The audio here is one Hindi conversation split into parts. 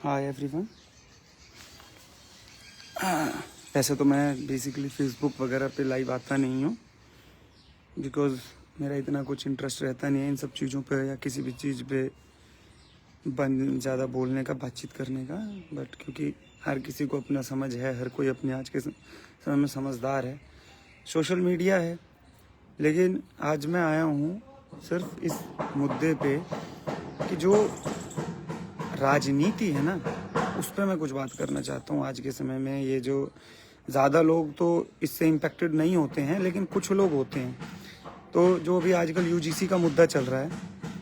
Hi everyone. वैसे तो मैं बेसिकली फेसबुक वगैरह पे लाइव आता नहीं हूँ, बिकॉज मेरा इतना कुछ इंटरेस्ट रहता नहीं है इन सब चीज़ों पे या किसी भी चीज़ पे ज़्यादा बोलने का, बातचीत करने का। बट क्योंकि हर किसी को अपना समझ है, हर कोई अपने आज के समय में समझदार है, सोशल मीडिया है। लेकिन आज मैं आया हूँ सिर्फ इस मुद्दे पे कि जो राजनीति है ना, उस पर मैं कुछ बात करना चाहता हूँ। आज के समय में ये जो ज़्यादा लोग तो इससे इम्पेक्टेड नहीं होते हैं, लेकिन कुछ लोग होते हैं। तो जो अभी आजकल यूजीसी का मुद्दा चल रहा है,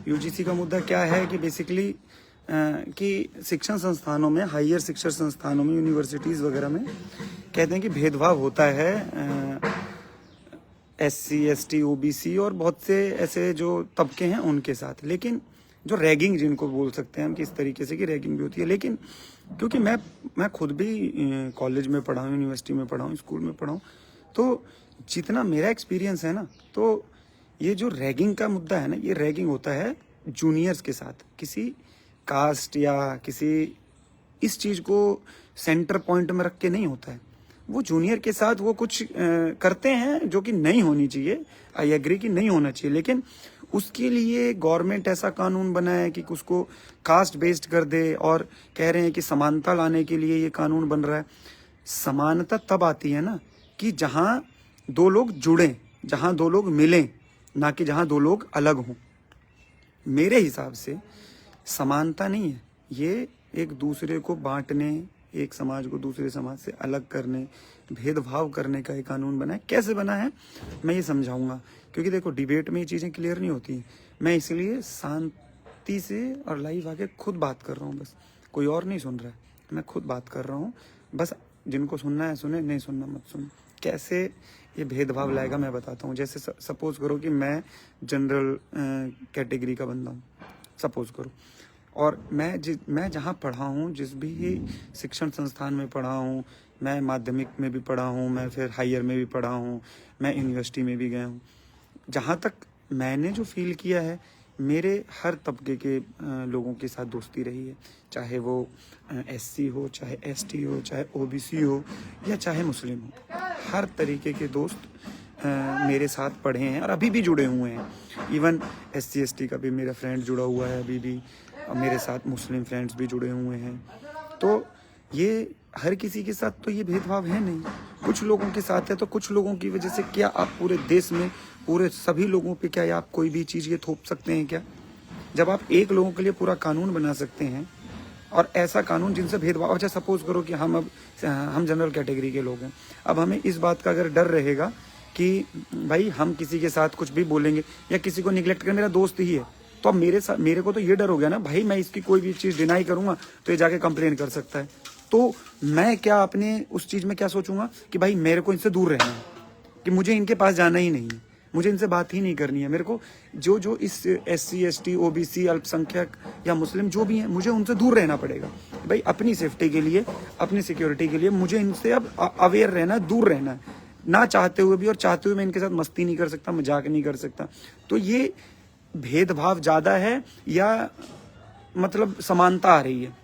यूजीसी का मुद्दा क्या है कि बेसिकली कि शिक्षण संस्थानों में, हायर शिक्षण संस्थानों में, यूनिवर्सिटीज़ वगैरह में कहते हैं कि भेदभाव होता है SC ST OBC और बहुत से ऐसे जो तबके हैं उनके साथ। लेकिन जो रैगिंग जिनको बोल सकते हैं हम, किस तरीके से कि रैगिंग भी होती है। लेकिन क्योंकि मैं खुद भी कॉलेज में पढ़ा हूँ, यूनिवर्सिटी में पढ़ा हूँ, स्कूल में पढ़ा हूँ, तो जितना मेरा एक्सपीरियंस है ना, तो ये जो रैगिंग का मुद्दा है ना, ये रैगिंग होता है जूनियर्स के साथ, किसी कास्ट या किसी इस चीज़ को सेंटर पॉइंट में रख के नहीं होता है। वो जूनियर के साथ वो कुछ करते हैं जो कि नहीं होनी चाहिए। आई एग्री कि नहीं होना चाहिए, लेकिन उसके लिए गवर्नमेंट ऐसा कानून बनाए कि उसको कास्ट बेस्ड कर दे, और कह रहे हैं कि समानता लाने के लिए ये कानून बन रहा है। समानता तब आती है ना कि जहाँ दो लोग जुड़ें, जहाँ दो लोग मिलें, ना कि जहाँ दो लोग अलग हों। मेरे हिसाब से समानता नहीं है, ये एक दूसरे को बांटने, एक समाज को दूसरे समाज से अलग करने, भेदभाव करने का एक कानून बना है। कैसे बना है मैं ये समझाऊंगा, क्योंकि देखो डिबेट में ये चीज़ें क्लियर नहीं होती। मैं इसलिए शांति से और लाइव आके खुद बात कर रहा हूँ, बस कोई और नहीं सुन रहा है, मैं खुद बात कर रहा हूँ। बस जिनको सुनना है सुने, नहीं सुनना मत सुन। कैसे ये भेदभाव लाएगा मैं बताता हूँ। जैसे सपोज करो कि मैं जनरल कैटेगरी का बंदा हूँ, सपोज करो, और मैं जहाँ पढ़ा हूँ, जिस भी शिक्षण संस्थान में पढ़ा हूँ, मैं माध्यमिक में भी पढ़ा हूँ, मैं फिर हायर में भी पढ़ा हूँ, मैं यूनिवर्सिटी में भी गया हूँ। जहाँ तक मैंने जो फील किया है, मेरे हर तबके के लोगों के साथ दोस्ती रही है, चाहे वो SC हो, चाहे ST हो, चाहे OBC हो, या चाहे मुस्लिम हो। हर तरीके के दोस्त मेरे साथ पढ़े हैं और अभी भी जुड़े हुए हैं। इवन SC ST का भी मेरा फ्रेंड जुड़ा हुआ है अभी भी, और मेरे साथ मुस्लिम फ्रेंड्स भी जुड़े हुए हैं। तो ये हर किसी के साथ तो ये भेदभाव है नहीं, कुछ लोगों के साथ है। तो कुछ लोगों की वजह से क्या आप पूरे देश में, पूरे सभी लोगों पे क्या आप कोई भी चीज़ ये थोप सकते हैं क्या? जब आप एक लोगों के लिए पूरा कानून बना सकते हैं, और ऐसा कानून जिनसे भेदभाव, अच्छा सपोज करो कि हम जनरल कैटेगरी के लोग हैं, अब हमें इस बात का अगर डर रहेगा कि भाई हम किसी के साथ कुछ भी बोलेंगे या किसी को निगलेक्ट करें, मेरा दोस्त ही है, तो अब मेरे को तो ये डर हो गया ना, भाई मैं इसकी कोई भी चीज़ डिनाई करूंगा तो ये जाके कंप्लेन कर सकता है। तो मैं क्या अपने उस चीज़ में क्या सोचूंगा कि भाई मेरे को इनसे दूर रहना है, कि मुझे इनके पास जाना ही नहीं है, मुझे इनसे बात ही नहीं करनी है। मेरे को जो इस SC ST OBC अल्पसंख्यक या मुस्लिम जो भी हैं, मुझे उनसे दूर रहना पड़ेगा। भाई अपनी सेफ्टी के लिए, अपनी सिक्योरिटी के लिए मुझे इनसे अब अवेयर रहना है, दूर रहना है, ना चाहते हुए भी। और चाहते हुए मैं इनके साथ मस्ती नहीं कर सकता, मजाक नहीं कर सकता। तो ये भेदभाव ज़्यादा है या मतलब समानता आ रही है?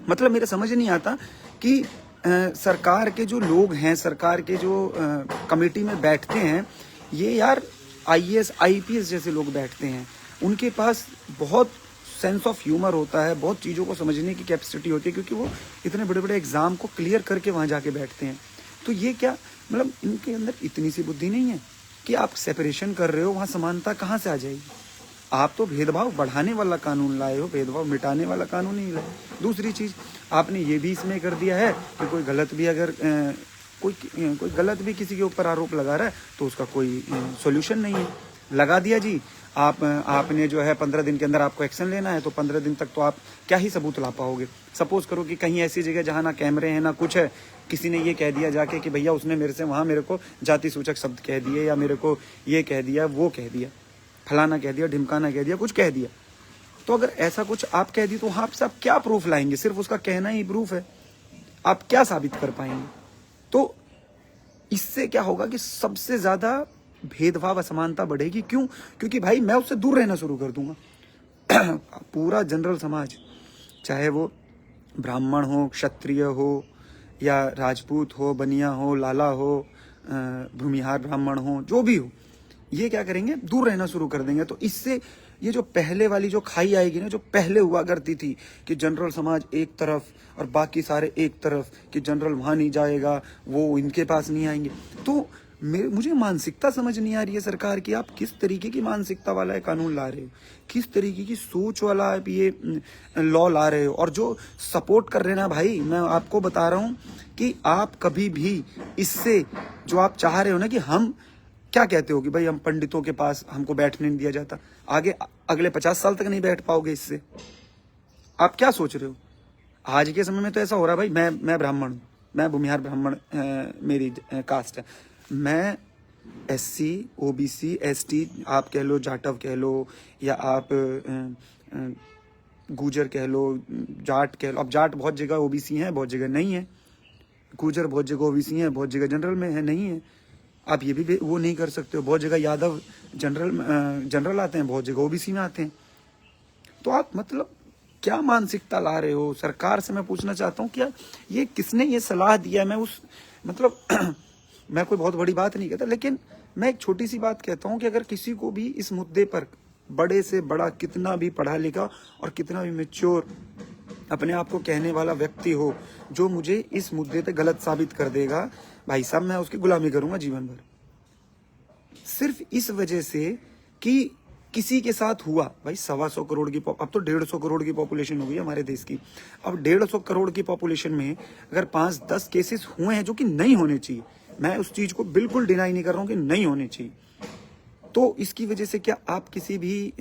मतलब मेरा समझ नहीं आता कि सरकार के जो लोग हैं, सरकार के जो कमेटी में बैठते हैं, ये यार IAS IPS जैसे लोग बैठते हैं, उनके पास बहुत सेंस ऑफ ह्यूमर होता है, बहुत चीज़ों को समझने की कैपेसिटी होती है, क्योंकि वो इतने बड़े बड़े एग्जाम को क्लियर करके वहाँ जाके बैठते हैं। तो ये क्या मतलब इनके अंदर इतनी सी बुद्धि नहीं है कि आप सेपरेशन कर रहे हो, वहाँ समानता कहाँ से आ जाएगी? आप तो भेदभाव बढ़ाने वाला कानून लाए हो, भेदभाव मिटाने वाला कानून नहीं लाए। दूसरी चीज़ आपने ये भी इसमें कर दिया है कि कोई गलत भी अगर कोई गलत भी किसी के ऊपर आरोप लगा रहा है तो उसका कोई सॉल्यूशन नहीं है। लगा दिया जी, आपने जो है 15 दिन के अंदर आपको एक्शन लेना है, तो 15 दिन तक तो आप क्या ही सबूत ला पाओगे? सपोज करो कि कहीं ऐसी जगह जहाँ ना कैमरे हैं ना कुछ है, किसी ने ये कह दिया जाके कि भैया उसने मेरे से वहाँ मेरे को जाति सूचक शब्द कह दिए, या मेरे को ये कह दिया, वो कह दिया, फलाना कह दिया, ढिमकाना कह दिया, कुछ कह दिया। तो अगर ऐसा कुछ आप कह दी तो वहाँ पे आप क्या प्रूफ लाएंगे? सिर्फ उसका कहना ही प्रूफ है, आप क्या साबित कर पाएंगे? तो इससे क्या होगा कि सबसे ज्यादा भेदभाव, असमानता बढ़ेगी। क्यों? क्योंकि भाई मैं उससे दूर रहना शुरू कर दूंगा। पूरा जनरल समाज, चाहे वो ब्राह्मण हो, क्षत्रिय हो, या राजपूत हो, बनिया हो, लाला हो, भूमिहार ब्राह्मण हो, जो भी हो, ये क्या करेंगे, दूर रहना शुरू कर देंगे। तो इससे ये जो पहले वाली जो खाई आएगी ना, जो पहले हुआ करती थी कि जनरल समाज एक तरफ और बाकी सारे एक तरफ, कि जनरल वहां नहीं जाएगा, वो इनके पास नहीं आएंगे, तो मुझे मानसिकता समझ नहीं आ रही है सरकार की। आप किस तरीके की मानसिकता वाला है कानून ला रहे हो, किस तरीके की सोच वाला आप ये लॉ ला रहे हो। और जो सपोर्ट कर रहे हैं ना भाई, मैं आपको बता रहा हूं कि आप कभी भी इससे, जो आप चाह रहे हो ना कि हम क्या कहते हो कि भाई हम पंडितों के पास हमको बैठने नहीं दिया जाता, आगे अगले 50 साल तक नहीं बैठ पाओगे इससे। आप क्या सोच रहे हो? आज के समय में तो ऐसा हो रहा है भाई, मैं ब्राह्मण हूं, मैं भूमिहार ब्राह्मण, मेरी कास्ट है, मैं SC OBC ST आप कह लो, जाटव कह लो, या आप गुजर कह लो, जाट कह लो। अब जाट बहुत जगह OBC है, बहुत जगह नहीं है, गुजर बहुत जगह OBC है, बहुत जगह जनरल में है, नहीं है। आप ये भी वो नहीं कर सकते हो, बहुत जगह यादव जनरल आते हैं, बहुत जगह OBC में आते हैं। तो आप मतलब क्या मानसिकता ला रहे हो? सरकार से मैं पूछना चाहता हूँ, क्या ये किसने ये सलाह दिया? मैं उस मतलब मैं कोई बहुत बड़ी बात नहीं कहता, लेकिन मैं एक छोटी सी बात कहता हूँ कि अगर किसी को भी इस मुद्दे पर, बड़े से बड़ा, कितना भी पढ़ा लिखा और कितना भी मैच्योर अपने आप को कहने वाला व्यक्ति हो, जो मुझे इस मुद्दे पे गलत साबित कर देगा, भाई साहब मैं उसकी गुलामी करूंगा जीवन भर, सिर्फ इस वजह से कि किसी के साथ हुआ। भाई 125 करोड़ की, अब तो 150 करोड़ की पॉपुलेशन हो गई हमारे देश की। अब 150 करोड़ की पॉपुलेशन में अगर 5-10 केसेस हुए हैं जो कि नहीं होने चाहिए, मैं उस चीज को बिल्कुल डिनाई नहीं कर रहा हूं कि नहीं होने चाहिए, तो इसकी वजह से क्या आप किसी भी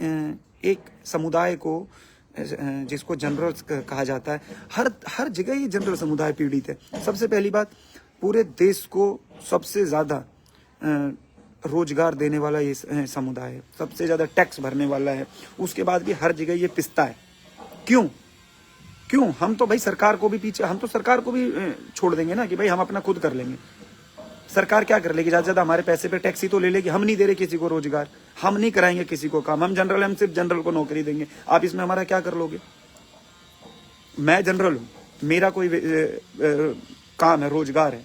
एक समुदाय को, जिसको जनरल कहा जाता है, हर जगह ये जनरल समुदाय पीड़ित है। सबसे पहली बात, पूरे देश को सबसे ज्यादा रोजगार देने वाला ये समुदाय है, सबसे ज्यादा टैक्स भरने वाला है, उसके बाद भी हर जगह ये पिसता है। क्यों हम तो भाई सरकार को भी पीछे, हम तो सरकार को भी छोड़ देंगे ना कि भाई हम अपना खुद कर लेंगे। सरकार क्या कर लेगी? ज्यादा ज्यादा हमारे पैसे पे टैक्स ही तो ले लेगी। हम नहीं दे रहे किसी को रोजगार, हम नहीं कराएंगे किसी को काम, हम जनरल, हम सिर्फ जनरल को नौकरी देंगे। आप इसमें हमारा क्या कर लोगे? मैं जनरल हूं, मेरा कोई काम है, रोजगार है,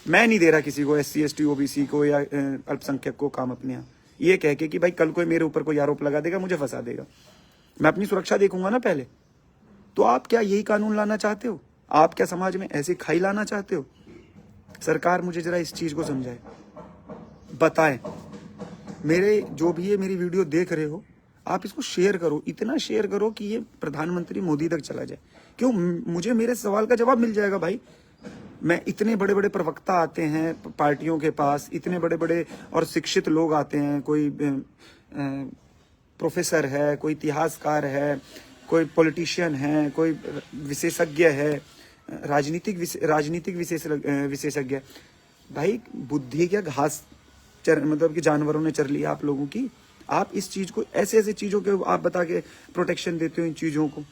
मैं नहीं दे रहा किसी को, SC ST OBC को या अल्पसंख्यक को काम अपने यहाँ, ये कह के कि भाई कल कोई मेरे ऊपर कोई आरोप लगा देगा, मुझे फंसा देगा, मैं अपनी सुरक्षा देखूंगा ना पहले। तो आप क्या यही कानून लाना चाहते हो? आप क्या समाज में ऐसी खाई लाना चाहते हो? सरकार मुझे जरा इस चीज को समझाए, बताएं। मेरे जो भी ये मेरी वीडियो देख रहे हो, आप इसको शेयर करो, इतना शेयर करो कि ये प्रधानमंत्री मोदी तक चला जाए। क्यों? मुझे मेरे सवाल का जवाब मिल जाएगा भाई। मैं, इतने बड़े बड़े प्रवक्ता आते हैं पार्टियों के पास, इतने बड़े बड़े और शिक्षित लोग आते हैं, कोई प्रोफेसर है, कोई इतिहासकार है, कोई पॉलिटिशियन है, कोई विशेषज्ञ है, राजनीतिक विशेषज्ञ। भाई बुद्धि क्या घास मतलब कि जानवरों ने चर लिया आप लोगों की। आप इस चीज को, ऐसे ऐसे चीजों के आप बता के प्रोटेक्शन देते हो इन चीजों को।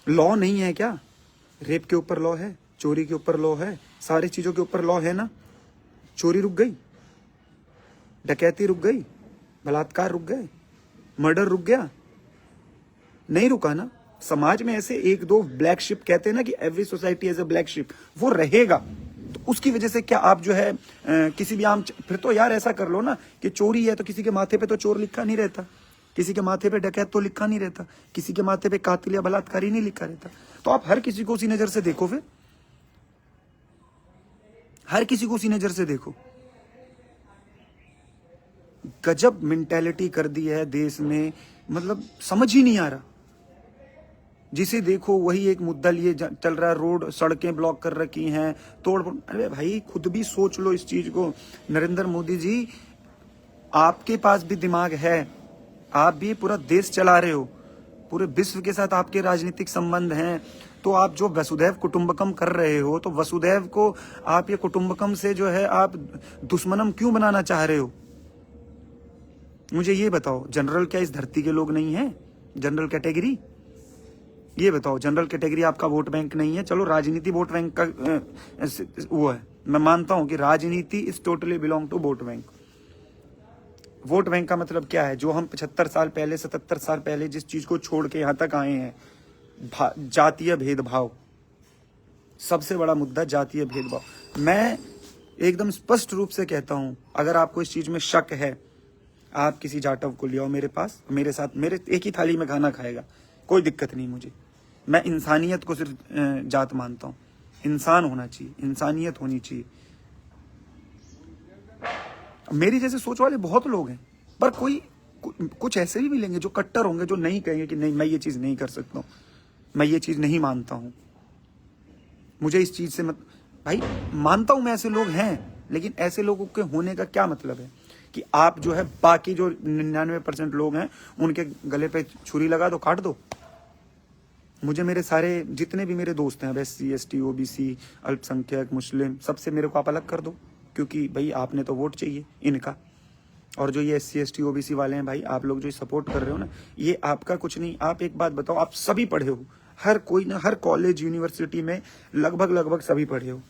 लॉ नहीं है क्या? रेप के ऊपर लॉ है, चोरी के ऊपर लॉ है, सारी चीजों के ऊपर लॉ है ना। चोरी रुक गई, डकैती रुक गई, बलात्कार रुक गए, मर्डर रुक गया? नहीं रुका ना। समाज में ऐसे एक दो ब्लैक शिप, कहते हैं ना कि every society has a black sheep, वो रहेगा। तो उसकी वजह से क्या आप जो है किसी भी आम, फिर तो यार ऐसा कर लो ना कि चोरी है तो किसी के माथे पे तो चोर लिखा नहीं रहता, किसी के माथे पे डकैत तो लिखा नहीं रहता, किसी के माथे पे कातिल या बलात्कारी नहीं लिखा रहता। तो आप हर किसी को उसी नजर से देखो, फिर हर किसी को उसी नजर से देखो। गजब मेंटेलिटी कर दी है देश में, मतलब समझ ही नहीं आ रहा। जिसे देखो वही एक मुद्दा लिए चल रहा है, रोड सड़कें ब्लॉक कर रखी हैं, तोड़। अरे भाई खुद भी सोच लो इस चीज को। नरेंद्र मोदी जी, आपके पास भी दिमाग है, आप भी पूरा देश चला रहे हो, पूरे विश्व के साथ आपके राजनीतिक संबंध हैं, तो आप जो वसुधैव कुटुंबकम कर रहे हो, तो वसुधैव को आप ये कुटुंबकम से जो है आप दुश्मनम क्यों बनाना चाह रहे हो? मुझे ये बताओ, जनरल क्या इस धरती के लोग नहीं है? जनरल कैटेगरी, ये बताओ, जनरल कैटेगरी आपका वोट बैंक नहीं है। चलो राजनीति वोट बैंक का वो है, मैं मानता हूं कि राजनीति is totally belong to vote bank. Vote bank का मतलब क्या है? जो हम 75 साल पहले, 77 साल पहले जिस चीज को छोड़ के यहां तक आए हैं, जातीय भेदभाव, सबसे बड़ा मुद्दा जातीय भेदभाव। मैं एकदम स्पष्ट रूप से कहता हूं, अगर आपको इस चीज में शक है, आप किसी जाटव को ले आओ मेरे पास, मेरे साथ मेरे एक ही थाली में खाना खाएगा, कोई दिक्कत नहीं मुझे। मैं इंसानियत को सिर्फ जात मानता हूं, इंसान होना चाहिए, इंसानियत होनी चाहिए। मेरी जैसे सोच वाले बहुत लोग हैं, पर कुछ ऐसे भी मिलेंगे जो कट्टर होंगे, जो नहीं कहेंगे कि नहीं मैं ये चीज नहीं कर सकता हूं, मैं ये चीज नहीं मानता हूं, मुझे इस चीज से भाई मानता हूं मैं, ऐसे लोग हैं, लेकिन ऐसे लोगों के होने का क्या मतलब है कि आप जो है बाकी जो 99% लोग हैं उनके गले पे छुरी लगा दो, काट दो। मुझे मेरे सारे जितने भी मेरे दोस्त हैं, SC ST OBC अल्पसंख्यक मुस्लिम, सबसे मेरे को आप अलग कर दो, क्योंकि भाई आपने तो वोट चाहिए इनका। और जो ये SC ST OBC वाले हैं भाई, आप लोग जो सपोर्ट कर रहे हो ना, ये आपका कुछ नहीं। आप एक बात बताओ, आप सभी पढ़े हो, हर कोई ना, हर कॉलेज यूनिवर्सिटी में लगभग सभी पढ़े हो,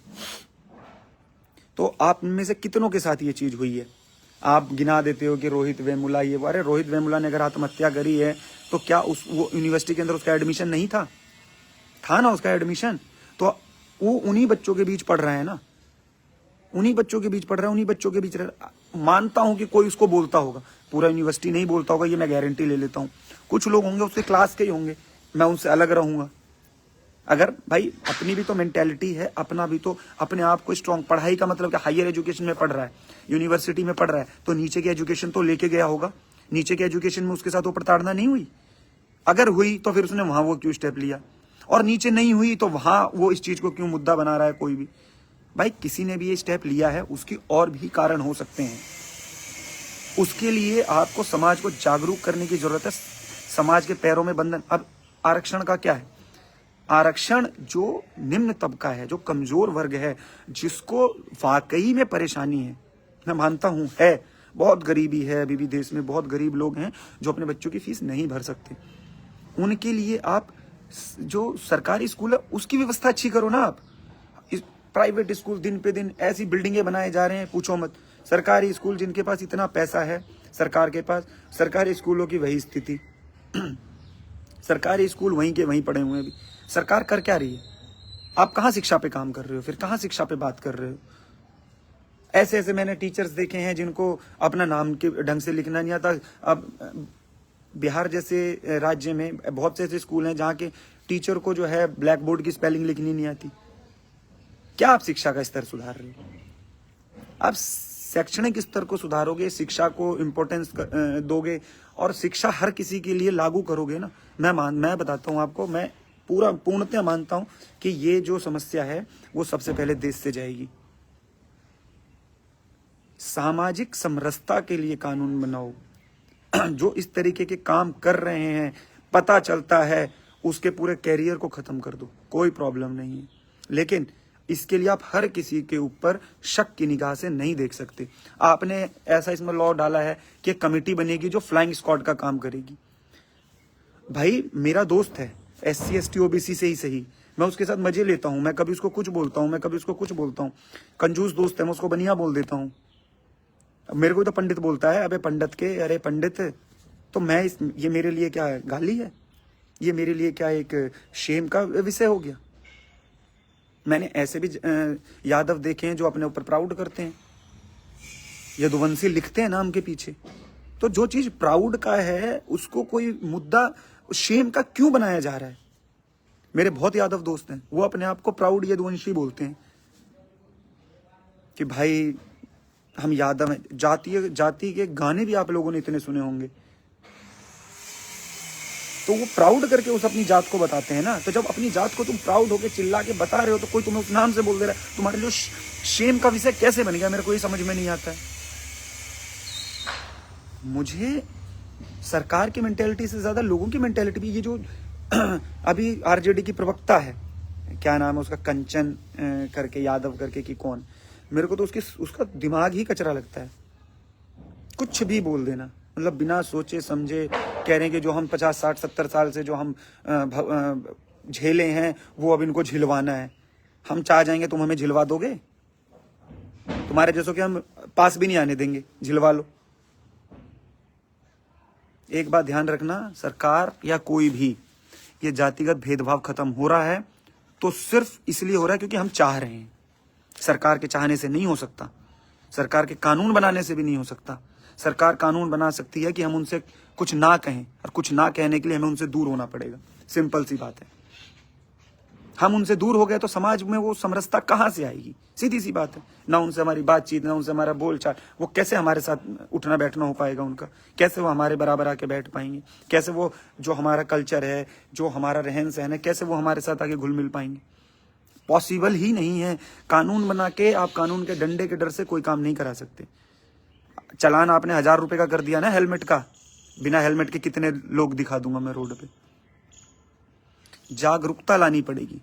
तो आप में से कितनों के साथ ये चीज हुई है? आप गिना देते हो कि रोहित वेमुला ये, अरे रोहित वेमुला ने अगर आत्महत्या करी है तो क्या वो यूनिवर्सिटी के अंदर उसका एडमिशन नहीं था? था ना उसका एडमिशन। तो वो उन्हीं बच्चों के बीच पढ़ रहा है ना, उन्हीं बच्चों के बीच पढ़ रहा है, उन्हीं बच्चों के बीच मानता हूं कि कोई उसको बोलता होगा, पूरा यूनिवर्सिटी नहीं बोलता होगा, ये मैं गारंटी ले लेता हूं। कुछ लोग होंगे उसके क्लास के ही होंगे, मैं उनसे अलग रहूंगा। अगर भाई अपनी भी तो मेंटेलिटी है, अपना भी तो अपने आप को स्ट्रांग, पढ़ाई का मतलब क्या, हायर एजुकेशन में पढ़ रहा है, यूनिवर्सिटी में पढ़ रहा है, तो नीचे की एजुकेशन तो लेके गया होगा, नीचे की एजुकेशन में उसके साथ वो प्रताड़ना नहीं हुई? अगर हुई तो फिर उसने वहां वो क्यों स्टेप लिया, और नीचे नहीं हुई तो वहां वो इस चीज को क्यों मुद्दा बना रहा है? कोई भी भाई, किसी ने भी ये स्टेप लिया है, उसकी और भी कारण हो सकते हैं। उसके लिए आपको समाज को जागरूक करने की जरूरत है, समाज के पैरों में बंधन। अब आरक्षण का क्या है? आरक्षण जो निम्न तबका है, जो कमजोर वर्ग है, जिसको वाकई में परेशानी है, मैं मानता हूं है, बहुत गरीबी है अभी भी देश में, बहुत गरीब लोग हैं जो अपने बच्चों की फीस नहीं भर सकते। उनके लिए आप जो सरकारी स्कूल है उसकी व्यवस्था अच्छी करो ना। आप प्राइवेट स्कूल दिन पे दिन ऐसी बिल्डिंगें बनाए जा रहे हैं, पूछो मत। सरकारी स्कूल जिनके पास इतना पैसा है सरकार के पास, सरकारी स्कूलों की वही स्थिति सरकारी स्कूल वहीं के वहीं पड़े हुए हैं। अभी सरकार कर क्या रही है? आप कहां शिक्षा पे काम कर रहे हो? फिर कहां शिक्षा पे बात कर रहे हो? ऐसे ऐसे मैंने टीचर्स देखे हैं जिनको अपना नाम के ढंग से लिखना नहीं आता। अब बिहार जैसे राज्य में बहुत से ऐसे स्कूल हैं जहां के टीचर को जो है ब्लैक बोर्ड की स्पेलिंग लिखनी नहीं आती। क्या आप शिक्षा का स्तर सुधार रहे हो? आप शैक्षणिक स्तर को सुधारोगे, शिक्षा को इम्पोर्टेंस दोगे और शिक्षा हर किसी के लिए लागू करोगे ना। मैं बताता हूं आपको, मैं पूर्णतः मानता हूं कि ये जो समस्या है वो सबसे पहले देश से जाएगी। सामाजिक समरसता के लिए कानून बनाओ। जो इस तरीके के काम कर रहे हैं, पता चलता है, उसके पूरे कैरियर को खत्म कर दो, कोई प्रॉब्लम नहीं है। लेकिन इसके लिए आप हर किसी के ऊपर शक की निगाह से नहीं देख सकते। आपने ऐसा इसमें लॉ डाला है कि कमेटी बनेगी जो फ्लाइंग स्क्वाड का काम करेगी। भाई मेरा दोस्त है, SC ST OBC से ही सही, मैं उसके साथ मजे लेता हूं, मैं कभी उसको कुछ बोलता हूं, मैं कभी उसको कुछ बोलता हूं। कंजूस दोस्त है, मैं उसको बनिया बोल देता हूं। मेरे को तो पंडित बोलता है, अबे पंडित के, अरे पंडित। तो मैं ये मेरे लिए क्या गाली है? ये मेरे लिए क्या एक शेम का विषय हो गया? मैंने ऐसे भी यादव देखे हैं जो अपने ऊपर प्राउड करते हैं, यदुवंशी लिखते हैं नाम के पीछे। तो जो चीज प्राउड का है उसको कोई मुद्दा शेम का क्यों बनाया जा रहा है? मेरे बहुत यादव दोस्त हैं, वो अपने आप को प्राउड यदुवंशी बोलते हैं कि भाई हम यादव हैं। जाति के गाने भी आप लोगों ने इतने सुने होंगे। तो वो प्राउड करके उस अपनी जात को बताते हैं ना। तो जब अपनी जात को तुम प्राउड होके चिल्ला के बता रहे हो तो कोई तुम्हें उस नाम से बोल दे रहा है, तुम्हारे लिए शेम का विषय कैसे बन गया? मेरे को ये समझ में नहीं आता है। मुझे सरकार की मेंटेलिटी से ज्यादा लोगों की मेंटेलिटी भी, ये जो अभी RJD की प्रवक्ता है, क्या नाम है उसका, कंचन करके, यादव करके कि कौन, मेरे को तो उसका दिमाग ही कचरा लगता है। कुछ भी बोल देना, मतलब बिना सोचे समझे कह रहे हैं कि जो हम 50 60 70 साल से जो हम झेले हैं वो अब इनको झिलवाना है। हम चाह जाएंगे, तुम हमें झिलवा दोगे? तुम्हारे जैसों के हम पास भी नहीं आने देंगे, झिलवा लो। एक बात ध्यान रखना, सरकार या कोई भी ये जातिगत भेदभाव खत्म हो रहा है तो सिर्फ इसलिए हो रहा है क्योंकि हम चाह रहे हैं। सरकार के चाहने से नहीं हो सकता, सरकार के कानून बनाने से भी नहीं हो सकता। सरकार कानून बना सकती है कि हम उनसे कुछ ना कहें, और कुछ ना कहने के लिए हमें उनसे दूर होना पड़ेगा। सिंपल सी बात है। हम उनसे दूर हो गए तो समाज में वो समरसता कहां से आएगी? सीधी सी बात है। ना उनसे हमारी बातचीत, ना उनसे हमारा बोलचाल, वो कैसे हमारे साथ उठना बैठना हो पाएगा उनका? कैसे वो हमारे बराबर आके बैठ पाएंगे? कैसे वो जो हमारा कल्चर है, जो हमारा रहन सहन है, कैसे वो हमारे साथ आके घुल मिल पाएंगे? पॉसिबल ही नहीं है। कानून बना के आप कानून के डंडे के डर से कोई काम नहीं करा सकते। चालान आपने 1000 रुपए का कर दिया ना हेलमेट का, बिना हेलमेट के कितने लोग दिखा दूंगा मैं रोड पे। जागरूकता लानी पड़ेगी,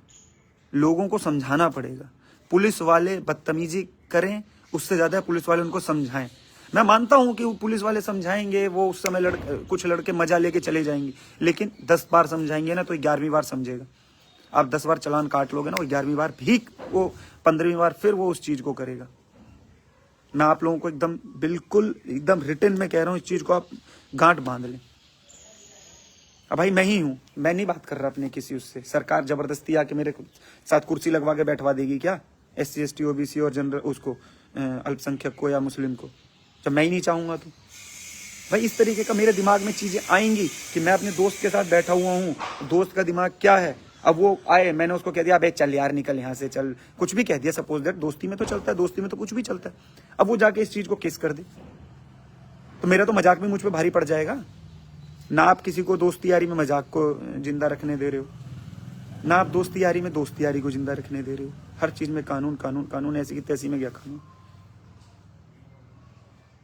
लोगों को समझाना पड़ेगा। पुलिस वाले बदतमीजी करें, उससे ज्यादा पुलिस वाले उनको समझाएं। मैं मानता हूं कि वो पुलिस वाले समझाएंगे, वो उस समय कुछ लड़के मजा लेके चले जाएंगे, लेकिन 10 बार समझाएंगे ना तो 11वीं बार समझेगा। आप 10 बार चालान काट लोगे ना, वो 11वीं बार भी, वो 15वीं बार फिर वो उस चीज को करेगा। मैं आप लोगों को एकदम बिल्कुल एकदम रिटन में कह रहा हूं, इस चीज को आप गांठ बांध लें। अब भाई मैं ही हूं, मैं नहीं बात कर रहा अपने किसी उससे। सरकार जबरदस्ती आके मेरे साथ कुर्सी लगवा के बैठवा देगी क्या? SC ST OBC और जनरल उसको अल्पसंख्यक को या मुस्लिम को, जब मैं ही नहीं चाहूंगा तो? भाई इस तरीके का मेरे दिमाग में चीजें आएंगी कि मैं अपने दोस्त के साथ बैठा हुआ हूँ, दोस्त का दिमाग क्या है। अब वो आए, मैंने उसको कह दिया अबे चल यार निकल यहाँ से, चल, कुछ भी कह दिया, सपोज दैट, दोस्ती में तो चलता है, दोस्ती में तो कुछ भी चलता है। अब वो जाके इस चीज को किस कर दे तो मेरा तो मजाक भी मुझ पर भारी पड़ जाएगा ना। आप किसी को दोस्ती यारी में मजाक को जिंदा रखने दे रहे हो, ना आप दोस्ती यारी में दोस्ती यारी को जिंदा रखने दे रहे हो। हर चीज में कानून कानून कानून, ऐसी की तैसी में क्या कानून?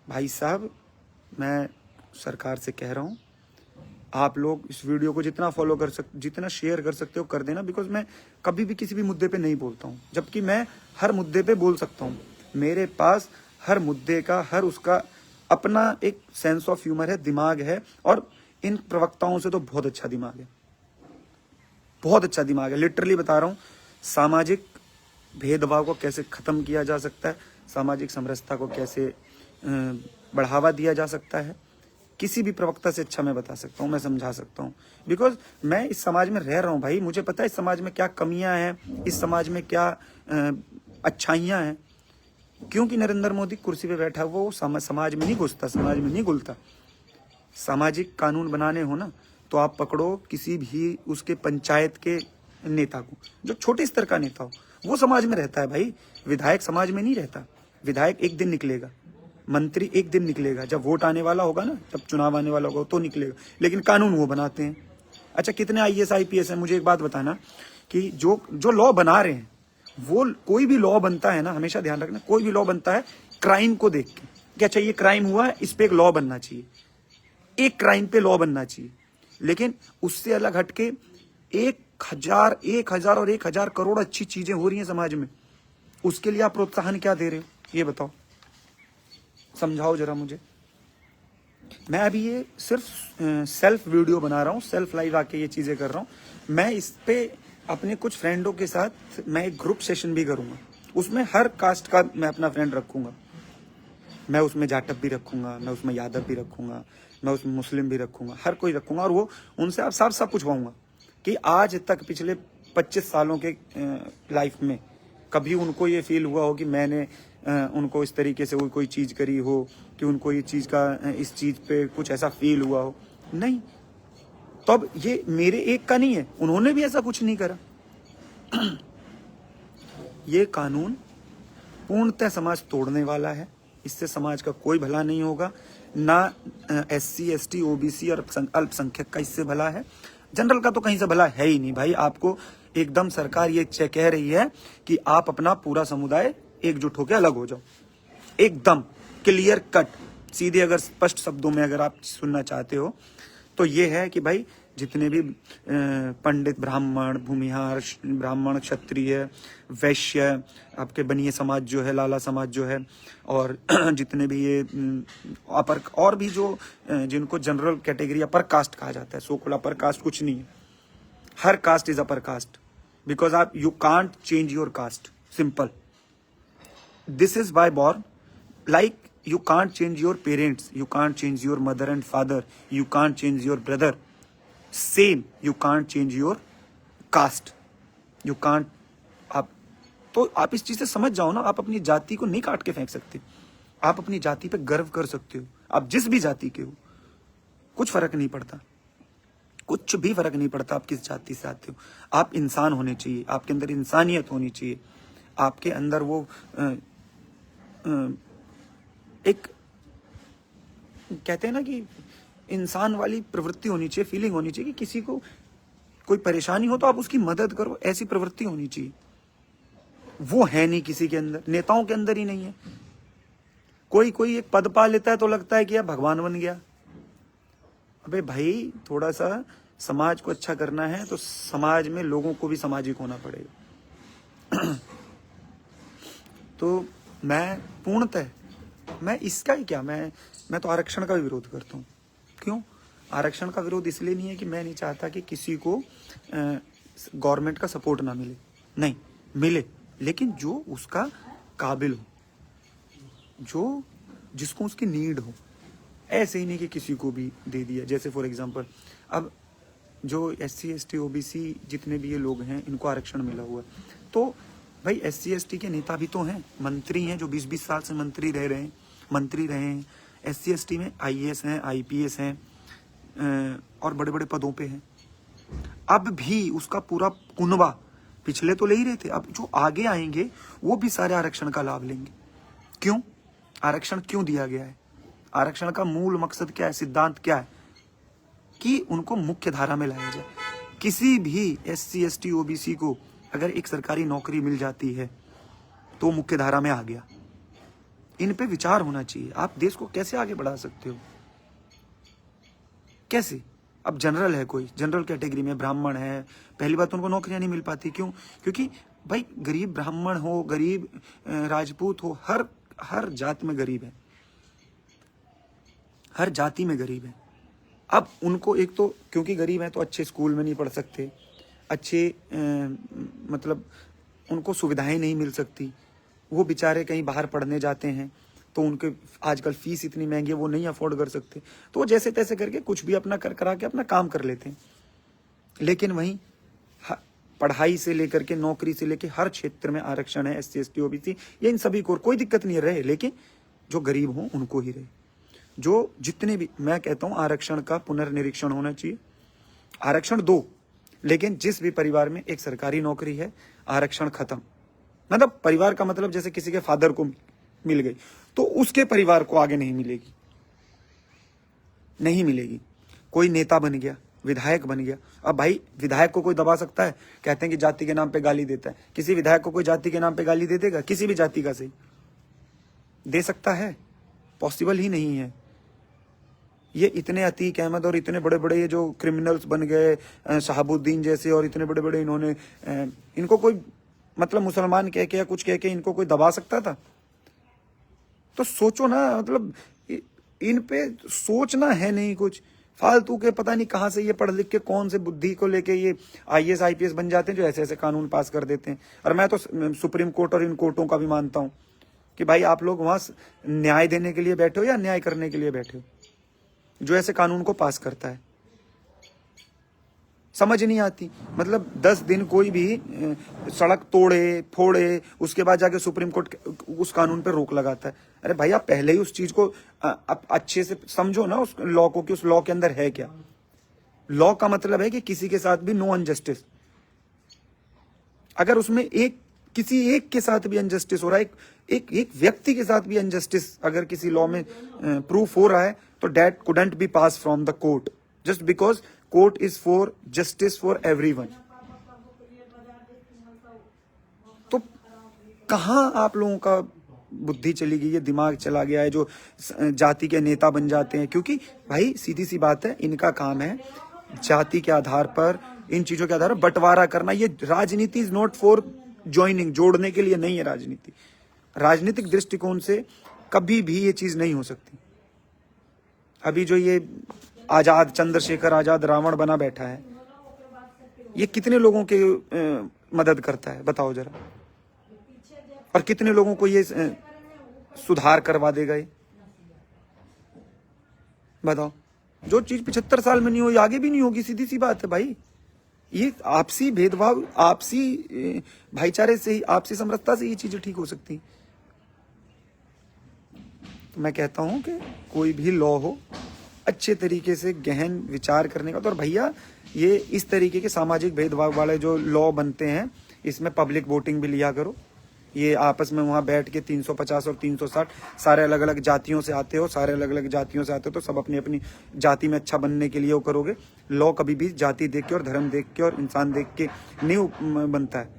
भाई साहब मैं सरकार से कह रहा हूं, आप लोग इस वीडियो को जितना फॉलो कर सकते, जितना शेयर कर सकते हो कर देना। बिकॉज मैं कभी भी किसी भी मुद्दे पे नहीं बोलता हूं, जबकि मैं हर मुद्दे पे बोल सकता हूं। मेरे पास हर मुद्दे का, हर उसका अपना एक सेंस ऑफ ह्यूमर है, दिमाग है, और इन प्रवक्ताओं से तो बहुत अच्छा दिमाग है, बहुत अच्छा दिमाग है। लिटरली बता रहा हूं, सामाजिक भेदभाव को कैसे खत्म किया जा सकता है, सामाजिक समरसता को कैसे बढ़ावा दिया जा सकता है, किसी भी प्रवक्ता से अच्छा मैं बता सकता हूँ, मैं समझा सकता हूँ। बिकॉज मैं इस समाज में रह रहा हूँ भाई, मुझे पता है इस समाज में क्या कमियां हैं, इस समाज में क्या अच्छाइयां हैं। क्योंकि नरेंद्र मोदी कुर्सी पे बैठा वो समाज में नहीं घुसता, समाज में नहीं घुलता। सामाजिक कानून बनाने हो ना तो आप पकड़ो किसी भी उसके पंचायत के नेता को, जो छोटे स्तर का नेता हो, वो समाज में रहता है भाई। विधायक समाज में नहीं रहता। विधायक एक दिन निकलेगा, मंत्री एक दिन निकलेगा, जब वोट आने वाला होगा ना, जब चुनाव आने वाला होगा तो निकलेगा, लेकिन कानून वो बनाते हैं। अच्छा कितने IAS IPS है? मुझे एक बात बताना कि जो लॉ बना रहे हैं, वो कोई भी लॉ बनता है ना, हमेशा ध्यान रखना, कोई भी लॉ बनता है क्राइम को देख के कि अच्छा ये क्राइम हुआ है, इस पे एक लॉ बनना चाहिए, एक क्राइम पे लॉ बनना चाहिए। लेकिन उससे अलग हटके 1000 और 1000 करोड़ अच्छी चीजें हो रही हैं समाज में, उसके लिए आप प्रोत्साहन क्या दे रहे हो? ये बताओ, समझाओ जरा मुझे। मैं अभी ये सिर्फ सेल्फ वीडियो बना रहा हूँ, सेल्फ लाइव आके ये चीजें कर रहा हूँ। मैं इस पे अपने कुछ फ्रेंडों के साथ मैं एक ग्रुप सेशन भी करूंगा, उसमें हर कास्ट का मैं अपना फ्रेंड रखूंगा। मैं उसमें जाटव भी रखूंगा, मैं उसमें यादव भी रखूंगा, मैं उसमें मुस्लिम भी रखूंगा, हर कोई रखूंगा। और वो उनसे आप साफ साफ पूछवाऊंगा कि आज तक पिछले 25 सालों के लाइफ में कभी उनको ये फील हुआ हो कि मैंने उनको इस तरीके से कोई चीज करी हो, कि उनको ये चीज का, इस चीज पे कुछ ऐसा फील हुआ हो? नहीं। तो अब ये मेरे एक का नहीं है, उन्होंने भी ऐसा कुछ नहीं करा। ये कानून पूर्णतः समाज तोड़ने वाला है, इससे समाज का कोई भला नहीं होगा। ना SC ST OBC और अल्पसंख्यक का इससे भला है, जनरल का तो कहीं से भला है ही नहीं भाई। आपको एकदम सरकार ये कह रही है कि आप अपना पूरा समुदाय एकजुट होकर अलग हो जाओ, एकदम क्लियर कट, सीधे अगर स्पष्ट शब्दों में अगर आप सुनना चाहते हो तो ये है कि भाई जितने भी पंडित, ब्राह्मण, भूमिहार, ब्राह्मण, क्षत्रिय, वैश्य, आपके बनिए समाज जो है, लाला समाज जो है, और जितने भी ये अपर, और भी जो जिनको जनरल कैटेगरी अपर कास्ट कहा जाता है, सो कॉल्ड अपर कास्ट कुछ नहीं है, हर caste is upper caste. Because आप you can't change your caste, simple. This is by born, like you can't change your parents, you can't change your mother and father, you can't change your brother, same, you can't change your cast, you can't. आप तो आप इस चीज से समझ जाओ ना, आप अपनी जाति को नहीं काट के फेंक सकते, आप अपनी जाति पे गर्व कर सकते हो। आप जिस भी जाति के हो, कुछ फर्क नहीं पड़ता, कुछ भी फर्क नहीं पड़ता आप किस जाति से आते हो। आप इंसान होने चाहिए, आपके अंदर इंसानियत होनी चाहिए, आपके अंदर वो एक कहते हैं ना कि इंसान वाली प्रवृत्ति होनी चाहिए, फीलिंग होनी चाहिए कि किसी को कोई परेशानी हो तो आप उसकी मदद करो, ऐसी प्रवृत्ति होनी चाहिए। वो है नहीं किसी के अंदर, नेताओं के अंदर ही नहीं है। कोई एक पद पा लेता है तो लगता है कि यार भगवान बन गया। अबे भाई, थोड़ा सा समाज को अच्छा करना है तो समाज में लोगों को भी सामाजिक होना पड़ेगा। तो मैं पूर्णतः, मैं इसका ही क्या, मैं तो आरक्षण का भी विरोध करता हूँ। क्यों? आरक्षण का विरोध इसलिए नहीं है कि मैं नहीं चाहता कि किसी को गवर्नमेंट का सपोर्ट ना मिले, नहीं मिले, लेकिन जो उसका काबिल हो, जो जिसको उसकी नीड हो। ऐसे ही नहीं कि किसी को भी दे दिया। जैसे फॉर एग्जांपल, अब जो SC ST OBC जितने भी ये लोग हैं, इनको आरक्षण मिला हुआ है, तो भाई SC ST के नेता भी तो हैं, मंत्री हैं जो 20-20 साल से मंत्री रहे हैं। SC ST में IAS हैं, IPS हैं और बड़े बड़े पदों पे हैं। अब भी उसका पूरा कुनबा, पिछले तो ले ही रहे थे, अब जो आगे आएंगे वो भी सारे आरक्षण का लाभ लेंगे। क्यों? आरक्षण क्यों दिया गया है? आरक्षण का मूल मकसद क्या है, सिद्धांत क्या है? कि उनको मुख्य धारा में लाया जाए। किसी भी SC ST OBC को अगर एक सरकारी नौकरी मिल जाती है तो मुख्य धारा में आ गया। इन पे विचार होना चाहिए। आप देश को कैसे आगे बढ़ा सकते हो, कैसे? अब जनरल है, कोई जनरल कैटेगरी में ब्राह्मण है, पहली बात उनको नौकरियां नहीं मिल पाती। क्यों? क्योंकि भाई गरीब ब्राह्मण हो, गरीब राजपूत हो, हर जात में गरीब है, हर जाति में गरीब है। अब उनको एक तो क्योंकि गरीब है तो अच्छे स्कूल में नहीं पढ़ सकते, अच्छे मतलब उनको सुविधाएं नहीं मिल सकती। वो बेचारे कहीं बाहर पढ़ने जाते हैं तो उनके आजकल फीस इतनी महंगी है, वो नहीं अफोर्ड कर सकते, तो वो जैसे तैसे करके कुछ भी अपना करा के अपना काम कर लेते हैं। लेकिन वहीं पढ़ाई से लेकर के नौकरी से लेकर हर क्षेत्र में आरक्षण है। SC ST OBC ये इन सभी को कोई दिक्कत नहीं रहे, लेकिन जो गरीब हो उनको ही रहे। जो जितने भी, मैं कहता हूं आरक्षण का पुनर्निरीक्षण होना चाहिए। आरक्षण दो, लेकिन जिस भी परिवार में एक सरकारी नौकरी है, आरक्षण खत्म। मतलब परिवार का मतलब जैसे किसी के फादर को मिल गई तो उसके परिवार को आगे नहीं मिलेगी, नहीं मिलेगी। कोई नेता बन गया, विधायक बन गया, अब भाई विधायक को कोई दबा सकता है? कहते हैं कि जाति के नाम पे गाली देता है। किसी विधायक को कोई जाति के नाम पे गाली दे देगा? किसी भी जाति का सही दे सकता है? पॉसिबल ही नहीं है। ये इतने अतीक अहमद और इतने बड़े बड़े ये जो क्रिमिनल्स बन गए, शहाबुद्दीन जैसे, और इतने बड़े बड़े इन्होंने, इनको कोई मतलब मुसलमान कह के या कुछ कह के इनको कोई दबा सकता था? तो सोचो ना, मतलब इन पे सोचना है नहीं कुछ, फालतू के पता नहीं कहां से ये पढ़ लिख के कौन से बुद्धि को लेके ये IAS IPS बन जाते हैं जो ऐसे ऐसे कानून पास कर देते हैं। और मैं तो सुप्रीम कोर्ट और इन कोर्टों का भी मानता हूं कि भाई आप लोग वहां न्याय देने के लिए बैठे हो या अन्याय करने के लिए बैठे हो? जो ऐसे कानून को पास करता है समझ नहीं आती। मतलब 10 दिन कोई भी सड़क तोड़े फोड़े, उसके बाद जाके सुप्रीम कोर्ट उस कानून पर रोक लगाता है। अरे भाई आप पहले ही उस चीज को अच्छे से समझो ना, उस लॉ को, कि उस लॉ के अंदर है क्या। लॉ का मतलब है कि किसी के साथ भी नो अनजस्टिस। अगर उसमें किसी एक के साथ भी अनजस्टिस हो रहा है, एक व्यक्ति के साथ भी अनजस्टिस अगर किसी लॉ में प्रूफ हो रहा है, तो that couldn't B pass from the court, just because court is for justice for everyone. तो कहां आप लोगों का बुद्धि चली गई है, दिमाग चला गया है जो जाति के नेता बन जाते हैं? क्योंकि भाई सीधी सी बात है, इनका काम है जाति के आधार पर, इन चीजों के आधार पर बंटवारा करना। ये राजनीति इज नॉट फॉर ज्वाइनिंग, जोड़ने के लिए नहीं है राजनीति। राजनीतिक दृष्टिकोण से कभी भी ये चीज नहीं हो सकती। अभी जो ये आजाद, चंद्रशेखर आजाद रावण बना बैठा है, ये कितने लोगों के मदद करता है बताओ जरा? और कितने लोगों को ये सुधार करवा देगा ये बताओ? जो चीज 75 साल में नहीं हुई आगे भी नहीं होगी, सीधी सी बात है भाई। ये आपसी भेदभाव, आपसी भाईचारे से ही, आपसी समरसता से ये चीजें ठीक हो सकती। तो मैं कहता हूं कि कोई भी लॉ हो, अच्छे तरीके से गहन विचार करने का। तो और भैया ये इस तरीके के सामाजिक भेदभाव वाले जो लॉ बनते हैं, इसमें पब्लिक वोटिंग भी लिया करो। ये आपस में वहां बैठ के 350 और 360 सारे अलग अलग जातियों से आते हो, सारे अलग अलग जातियों से आते हो, तो सब अपनी अपनी जाति में अच्छा बनने के लिए वो करोगे। लॉ कभी भी जाति देख के और धर्म देख के और इंसान देख के नहीं बनता है,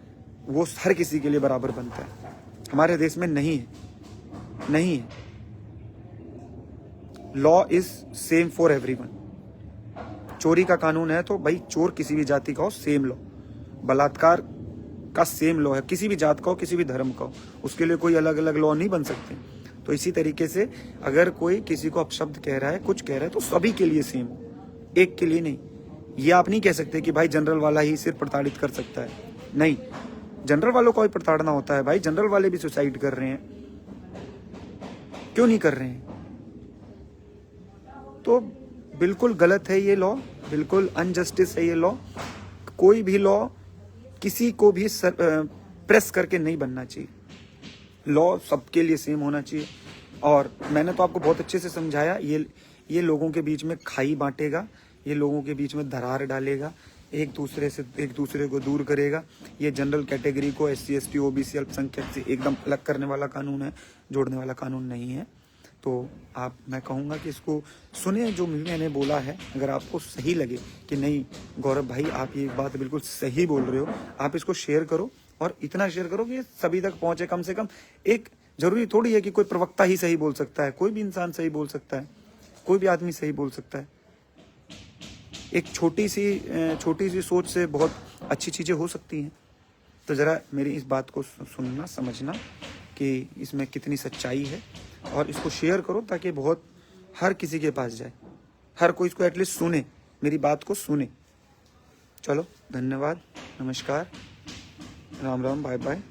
वो हर किसी के लिए बराबर बनता है। हमारे देश में नहीं है, नहीं है। Law is same for everyone. चोरी का कानून है तो भाई चोर किसी भी जाति का हो, सेम लॉ। बलात्कार का सेम लॉ है, किसी भी जात का हो, किसी भी धर्म का हो, उसके लिए कोई अलग अलग लॉ नहीं बन सकते। तो इसी तरीके से अगर कोई किसी को अपशब्द कह रहा है, कुछ कह रहा है, तो सभी के लिए सेम हो, एक के लिए नहीं। ये आप नहीं कह सकते कि भाई जनरल वाला ही सिर्फ प्रताड़ित कर सकता है, नहीं, जनरल वालों को भी प्रताड़ना होता है भाई। जनरल वाले भी सुसाइड कर रहे हैं, क्यों नहीं कर रहे हैं? तो बिल्कुल गलत है ये लॉ, बिल्कुल अनजस्टिस है ये लॉ। कोई भी लॉ किसी को भी प्रेस करके नहीं बनना चाहिए। लॉ सबके लिए सेम होना चाहिए। और मैंने तो आपको बहुत अच्छे से समझाया, ये लोगों के बीच में खाई बांटेगा, ये लोगों के बीच में दरार डालेगा, एक दूसरे को दूर करेगा। ये जनरल कैटेगरी को SC ST OBC अल्पसंख्यक से एकदम अलग करने वाला कानून है, जोड़ने वाला कानून नहीं है। तो मैं कहूँगा कि इसको सुने जो मैंने बोला है। अगर आपको सही लगे कि नहीं गौरव भाई आप ये बात बिल्कुल सही बोल रहे हो, आप इसको शेयर करो, और इतना शेयर करो कि सभी तक पहुंचे। कम से कम एक, जरूरी थोड़ी है कि कोई प्रवक्ता ही सही बोल सकता है, कोई भी इंसान सही बोल सकता है, कोई भी आदमी सही बोल सकता है। एक छोटी सी सोच से बहुत अच्छी चीज़ें हो सकती हैं। तो ज़रा मेरी इस बात को सुनना, समझना कि इसमें कितनी सच्चाई है, और इसको शेयर करो ताकि बहुत हर किसी के पास जाए, हर कोई इसको एटलीस्ट सुने, मेरी बात को सुने। चलो, धन्यवाद, नमस्कार, राम राम, बाय बाय।